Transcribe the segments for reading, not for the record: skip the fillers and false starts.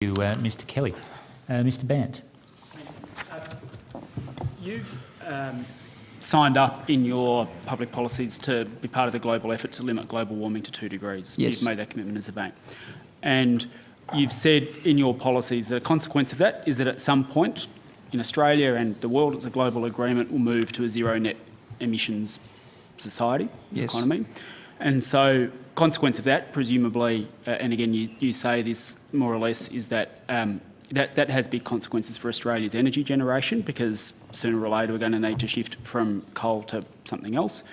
you, Mr. Kelly. Mr. Bant. Thanks. You've signed up in your public policies to be part of the global effort to limit global warming to 2 degrees. Yes. You've made that commitment as a bank. And you've said in your policies that a consequence of that is that at some point in Australia and the world as a global agreement will move to a zero net emissions society, Yes. economy. And so consequence of that, presumably, and again you say this more or less, is that that has big consequences for Australia's energy generation, because sooner or later we're going to need to shift from coal to something else.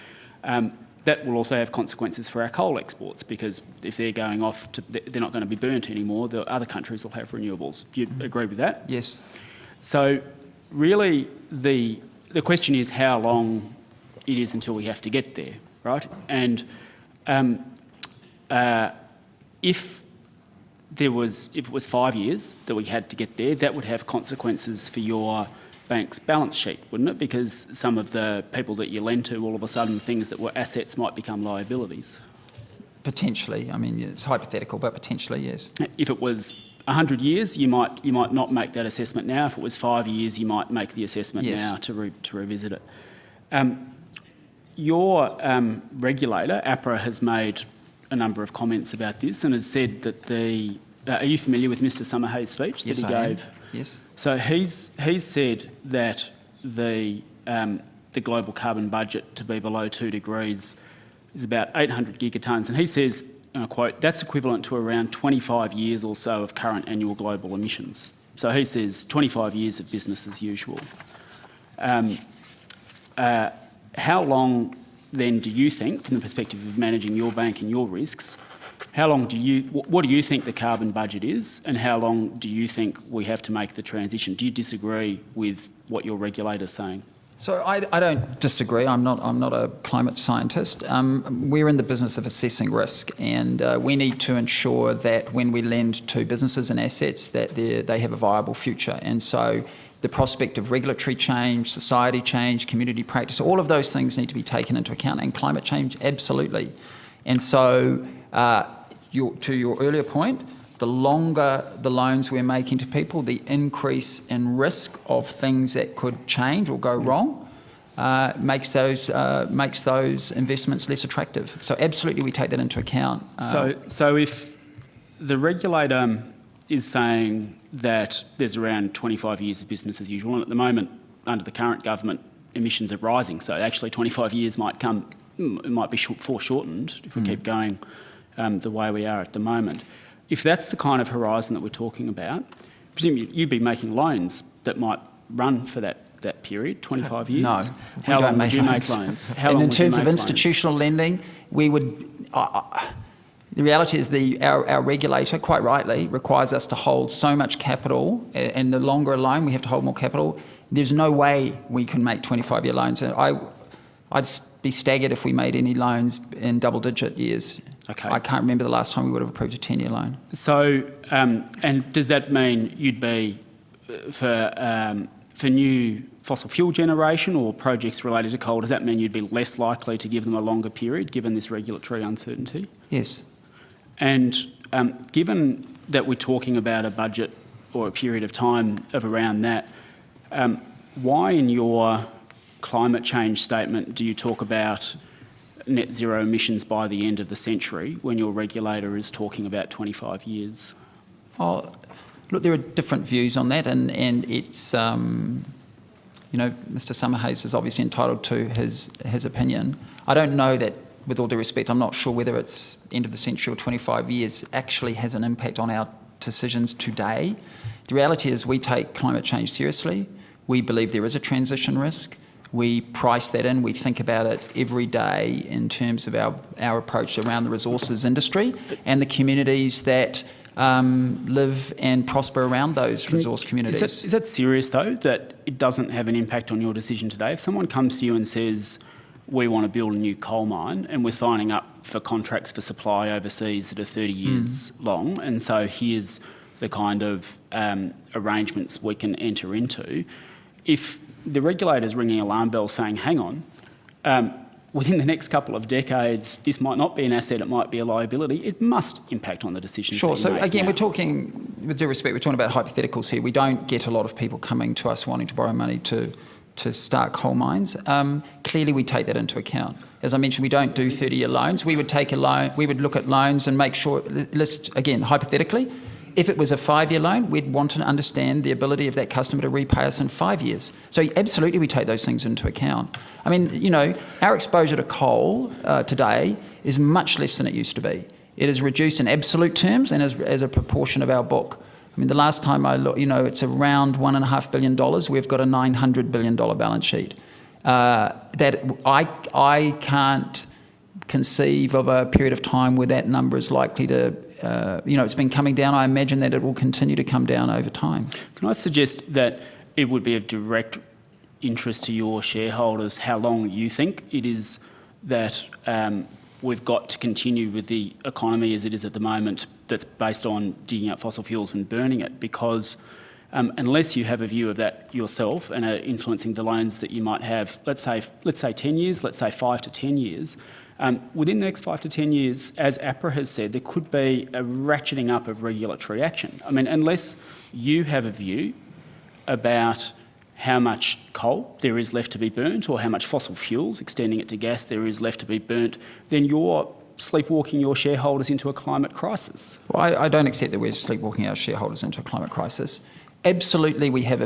That will also have consequences for our coal exports, because if they're going off, they're not going to be burnt anymore. The other countries will have renewables. Do you agree with that? Yes. So really the question is how long it is until we have to get there, right? And if it was 5 years that we had to get there, that would have consequences for your bank's balance sheet, wouldn't it? Because some of the people that you lend to, all of a sudden things that were assets might become liabilities. Potentially. I mean, it's hypothetical, but potentially, yes. If it was 100 years, you might not make that assessment now. If it was 5 years, you might make the assessment Yes. now to revisit it. Your regulator, APRA, has made a number of comments about this and has said that are you familiar with Mr Summerhayes' speech that Yes, he I gave? am. Yes. So he's said that the global carbon budget to be below 2 degrees is about 800 gigatons, and he says, and I quote, that's equivalent to around 25 years or so of current annual global emissions. So he says 25 years of business as usual. How long then do you think, from the perspective of managing your bank and your risks, what do you think the carbon budget is, and how long do you think we have to make the transition? Do you disagree with what your regulator's saying? So I don't disagree. I'm not a climate scientist. We're in the business of assessing risk, and we need to ensure that when we lend to businesses and assets that they have a viable future. And so the prospect of regulatory change, society change, community practice, all of those things need to be taken into account, and climate change, absolutely. And so to your earlier point, the longer the loans we're making to people, the increase in risk of things that could change or go wrong makes those investments less attractive. So absolutely we take that into account. So if the regulator is saying that there's around 25 years of business as usual, and at the moment, under the current government, emissions are rising, so actually 25 years might be foreshortened if we keep going the way we are at the moment. If that's the kind of horizon that we're talking about, presumably you'd be making loans that might run for that period, 25 years. No, How long would you make loans? And in terms of institutional lending, we would. The reality is our regulator, quite rightly, requires us to hold so much capital, and the longer a loan, we have to hold more capital. There's no way we can make 25-year loans. I'd be staggered if we made any loans in double-digit years. Okay. I can't remember the last time we would have approved a 10-year loan. So, and does that mean you'd be, for new fossil fuel generation or projects related to coal, does that mean you'd be less likely to give them a longer period given this regulatory uncertainty? Yes. And given that we're talking about a budget or a period of time of around that, why in your climate change statement do you talk about net zero emissions by the end of the century when your regulator is talking about 25 years? Oh, look, there are different views on that, and it's, Mr Summerhayes is obviously entitled to his opinion. I don't know that, with all due respect, I'm not sure whether it's end of the century or 25 years actually has an impact on our decisions today. The reality is we take climate change seriously. We believe there is a transition risk. We price that in. We think about it every day in terms of our approach around the resources industry and the communities that live and prosper around those resource communities. Is that serious, though, that it doesn't have an impact on your decision today? If someone comes to you and says, we want to build a new coal mine and we're signing up for contracts for supply overseas that are 30 years long, and so here's the kind of arrangements we can enter into, if the regulator's ringing alarm bells saying, hang on, within the next couple of decades, this might not be an asset, it might be a liability. It must impact on the decisions. Sure. that you So make again, now. we're talking, with due respect, we're talking about hypotheticals here. We don't get a lot of people coming to us wanting to borrow money to start coal mines. Clearly, we take that into account. As I mentioned, we don't do 30-year loans. We would take a loan. We would look at loans and make sure. Again, hypothetically, if it was a 5-year loan, we'd want to understand the ability of that customer to repay us in 5 years. So absolutely, we take those things into account. I mean, you know, our exposure to coal today is much less than it used to be. It is reduced in absolute terms and as a proportion of our book. I mean, the last time I looked, you know, it's around $1.5 billion. We've got a $900 billion balance sheet. That I can't conceive of a period of time where that number is likely to, you know, it's been coming down. I imagine that it will continue to come down over time. Can I suggest that it would be of direct interest to your shareholders how long you think it is that we've got to continue with the economy as it is at the moment that's based on digging up fossil fuels and burning it? Because unless you have a view of that yourself and are influencing the loans that you might have, let's say 10 years, let's say 5 to 10 years, within the next 5 to 10 years, as APRA has said, there could be a ratcheting up of regulatory action. I mean, unless you have a view about how much coal there is left to be burnt or how much fossil fuels, extending it to gas, there is left to be burnt, then you're sleepwalking your shareholders into a climate crisis. Well, I don't accept that we're sleepwalking our shareholders into a climate crisis. Absolutely, we have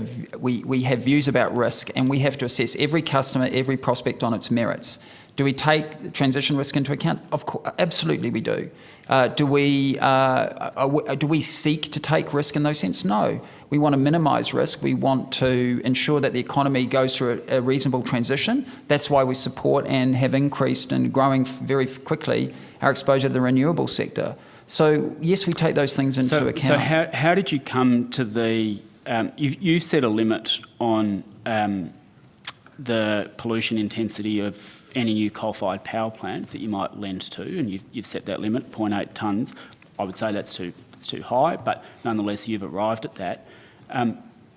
views about risk, and we have to assess every customer, every prospect on its merits. Do we take transition risk into account? Of course, absolutely we do. Do we seek to take risk in those sense? No. We want to minimise risk. We want to ensure that the economy goes through a reasonable transition. That's why we support and have increased and growing very quickly our exposure to the renewable sector. So yes, we take those things into account. So how did you come to the? You set a limit on the pollution intensity of any new coal-fired power plant that you might lend to, and you've set that limit, 0.8 tonnes. I would say that's too high, but nonetheless you've arrived at that.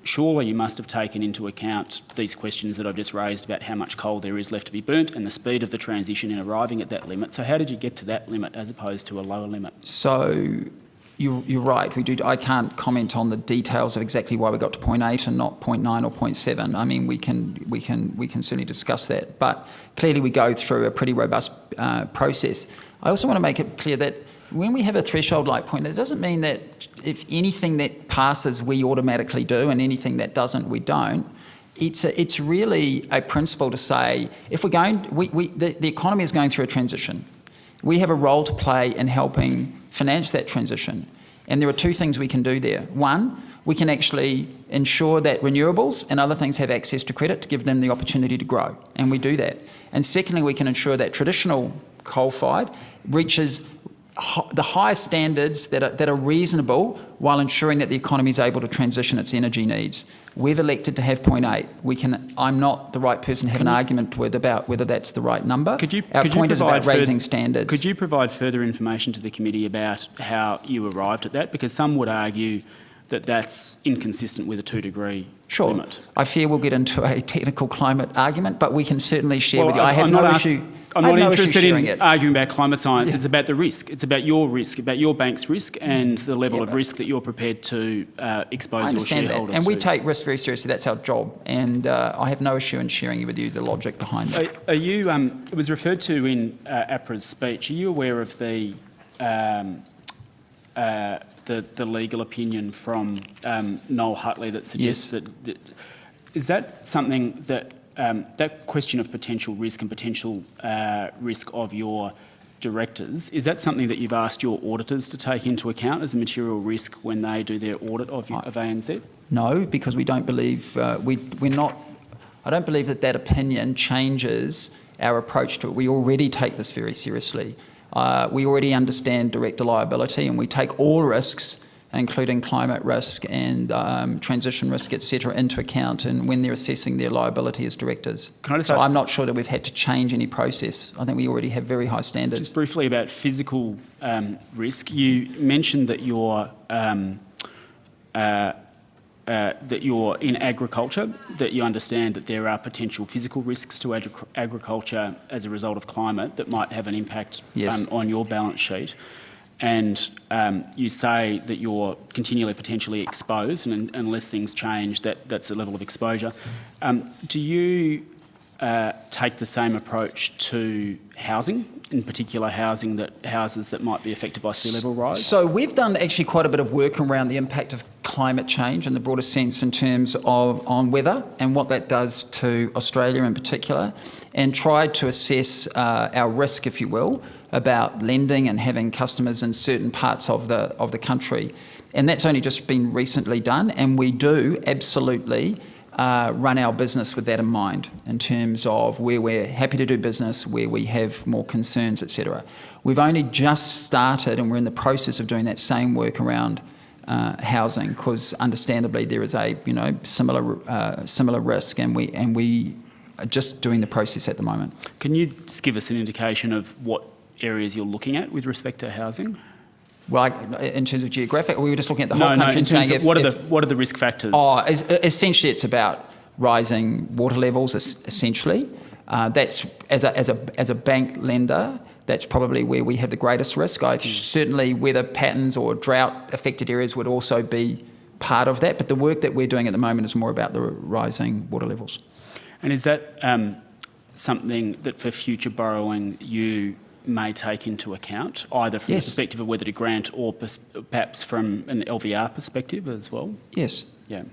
Surely you must have taken into account these questions that I've just raised about how much coal there is left to be burnt and the speed of the transition in arriving at that limit. So how did you get to that limit as opposed to a lower limit? So you're right. We do. I can't comment on the details of exactly why we got to 0.8 and not 0.9 or 0.7. I mean, we can certainly discuss that, but clearly we go through a pretty robust process. I also want to make it clear that when we have a threshold like point, it doesn't mean that if anything that passes we automatically do and anything that doesn't we don't. It's really a principle to say if we're going, the economy is going through a transition. We have a role to play in helping finance that transition, and there are two things we can do there. One, we can actually ensure that renewables and other things have access to credit to give them the opportunity to grow, and we do that. And secondly, we can ensure that traditional coal-fired reaches the highest standards that are reasonable while ensuring that the economy is able to transition its energy needs. We've elected to have 0.8. I'm not the right person to have an argument with about whether that's the right number. Our point is about raising standards. Could you provide further information to the committee about how you arrived at that? Because some would argue that that's inconsistent with a 2-degree limit. I fear we'll get into a technical climate argument, but we can certainly share with you. I'm not interested in arguing about climate science. Yeah. It's about the risk. It's about your risk, about your bank's risk and the level of risk that you're prepared to expose your shareholders to. And we take risk very seriously. That's our job. And I have no issue in sharing with you the logic behind that. Are you, it was referred to in APRA's speech. Are you aware of the legal opinion from Noel Hutley that suggests that is that something that that question of potential risk and potential risk of your directors, is that something that you've asked your auditors to take into account as a material risk when they do their audit of ANZ? No, because we don't believe we're not. I don't believe that opinion changes our approach to it. We already take this very seriously. We already understand director liability, and we take all risks, including climate risk and transition risk, etc., into account, and when they're assessing their liability as directors. So I'm not sure that we've had to change any process. I think we already have very high standards. Just briefly about physical risk, you mentioned that your that you're in agriculture, that you understand that there are potential physical risks to agriculture as a result of climate that might have an impact Yes. on your balance sheet. And you say that you're continually potentially exposed, and unless things change, that's a level of exposure. Do you take the same approach to housing, in particular houses that might be affected by sea level rise? So we've done actually quite a bit of work around the impact of climate change in the broader sense in terms of on weather and what that does to Australia in particular, and tried to assess our risk, if you will, about lending and having customers in certain parts of the country. And that's only just been recently done, and we do absolutely run our business with that in mind in terms of where we're happy to do business, where we have more concerns, etc. We've only just started, and we're in the process of doing that same work around housing, because understandably there is a similar risk, and we are just doing the process at the moment. Can you just give us an indication of what areas you're looking at with respect to housing? Well, in terms of geographic, we were just looking at the whole country in and saying terms of what are the risk factors? Essentially it's about rising water levels. Essentially, that's as a bank lender, that's probably where we have the greatest risk. Certainly, weather patterns or drought-affected areas would also be part of that. But the work that we're doing at the moment is more about the rising water levels. And is that something that for future borrowing you may take into account, either from the perspective of whether to grant or perhaps from an LVR perspective as well? Yes. Yeah.